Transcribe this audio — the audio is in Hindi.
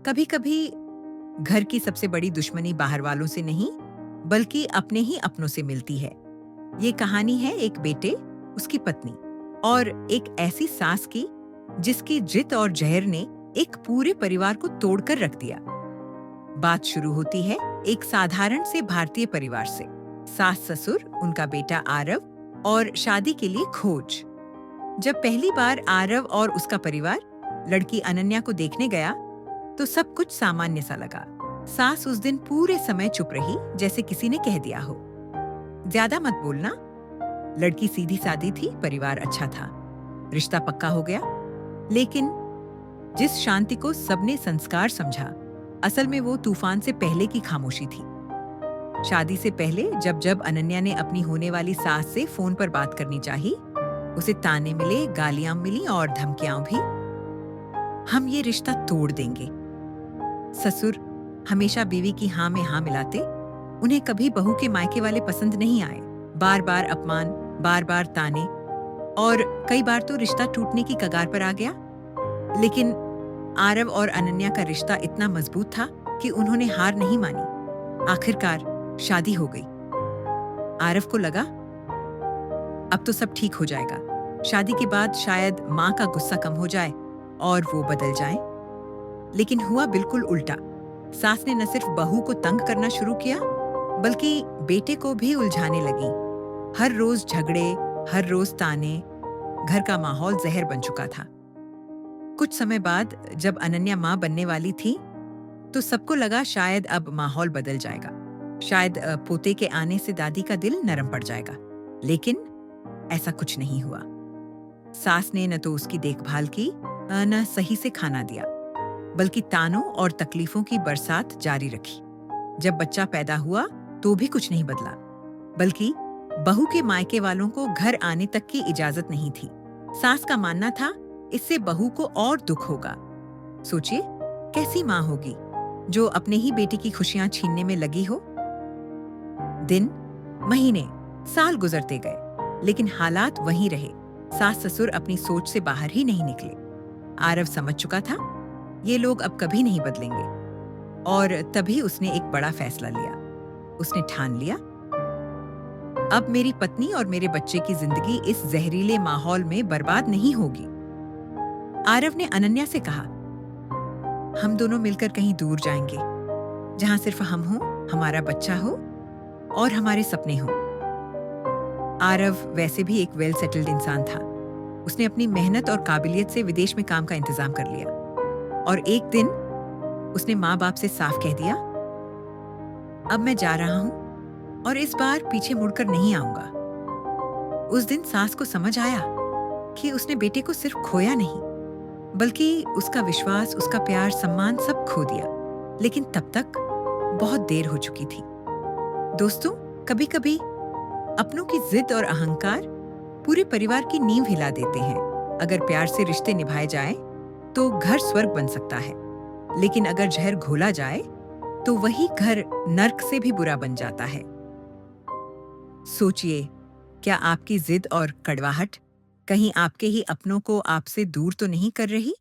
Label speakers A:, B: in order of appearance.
A: कभी कभी घर की सबसे बड़ी दुश्मनी बाहर वालों से नहीं, बल्कि अपने ही अपनों से मिलती है। ये कहानी है एक बेटे, उसकी पत्नी और एक ऐसी सास की जिसकी जिद और जहर ने एक पूरे परिवार को तोड़कर रख दिया। बात शुरू होती है एक साधारण से भारतीय परिवार से। सास ससुर, उनका बेटा आरव और शादी के लिए खोज। जब पहली बार आरव और उसका परिवार लड़की अनन्या को देखने गया तो सब कुछ सामान्य सा लगा। सास उस दिन पूरे समय चुप रही, जैसे किसी ने कह दिया हो, ज्यादा मत बोलना। लड़की सीधी सादी थी, परिवार अच्छा था, रिश्ता पक्का हो गया। लेकिन जिस शांति को सबने संस्कार समझा, असल में वो तूफान से पहले की खामोशी थी। शादी से पहले जब जब अनन्या ने अपनी होने वाली सास से फोन पर बात करनी चाही, उसे ताने मिले, गालियां मिली और धमकियां भी। हम ये रिश्ता तोड़ देंगे। ससुर हमेशा बीवी की हाँ में हाँ मिलाते। उन्हें कभी बहू के मायके वाले पसंद नहीं आए। बार बार अपमान, बार बार ताने, और कई बार तो रिश्ता टूटने की कगार पर आ गया। लेकिन आरव और अनन्या का रिश्ता इतना मजबूत था कि उन्होंने हार नहीं मानी। आखिरकार शादी हो गई। आरव को लगा अब तो सब ठीक हो जाएगा। शादी के बाद शायद माँ का गुस्सा कम हो जाए और वो बदल जाए। लेकिन हुआ बिल्कुल उल्टा। सास ने न सिर्फ बहू को तंग करना शुरू किया, बल्कि बेटे को भी उलझाने लगी। हर रोज झगड़े, हर रोज ताने। घर का माहौल जहर बन चुका था। कुछ समय बाद जब अनन्या माँ बनने वाली थी, तो सबको लगा शायद अब माहौल बदल जाएगा। शायद पोते के आने से दादी का दिल नरम पड़ जाएगा। लेकिन ऐसा कुछ नहीं हुआ। सास ने न तो उसकी देखभाल की, न सही से खाना दिया, बल्कि तानों और तकलीफों की बरसात जारी रखी। जब बच्चा पैदा हुआ तो भी कुछ नहीं बदला, बल्कि बहू के मायके वालों को घर आने तक की इजाजत नहीं थी। सास का मानना था इससे बहू को और दुख होगा। सोचिए, कैसी माँ होगी जो अपने ही बेटे की खुशियां छीनने में लगी हो। दिन, महीने, साल गुजरते गए, लेकिन हालात वहीं रहे। सास ससुर अपनी सोच से बाहर ही नहीं निकले। आरव समझ चुका था ये लोग अब कभी नहीं बदलेंगे, और तभी उसने एक बड़ा फैसला लिया। उसने ठान लिया, अब मेरी पत्नी और मेरे बच्चे की जिंदगी इस जहरीले माहौल में बर्बाद नहीं होगी। आरव ने अनन्या से कहा, हम दोनों मिलकर कहीं दूर जाएंगे, जहां सिर्फ हम हो, हमारा बच्चा हो और हमारे सपने हो। आरव वैसे भी एक वेल सेटल्ड इंसान था। उसने अपनी मेहनत और काबिलियत से विदेश में काम का इंतजाम कर लिया। और एक दिन उसने माँ बाप से साफ कह दिया, अब मैं जा रहा हूं और इस बार पीछे मुड़कर नहीं आऊंगा। उस दिन सास को समझ आया कि उसने बेटे को सिर्फ खोया नहीं, बल्कि उसका विश्वास, उसका प्यार, सम्मान सब खो दिया। लेकिन तब तक बहुत देर हो चुकी थी। दोस्तों, कभी कभी अपनों की जिद और अहंकार पूरे परिवार की नींव हिला देते हैं। अगर प्यार से रिश्ते निभाए जाए तो घर स्वर्ग बन सकता है, लेकिन अगर जहर घोला जाए तो वही घर नर्क से भी बुरा बन जाता है। सोचिए, क्या आपकी जिद और कड़वाहट कहीं आपके ही अपनों को आपसे दूर तो नहीं कर रही?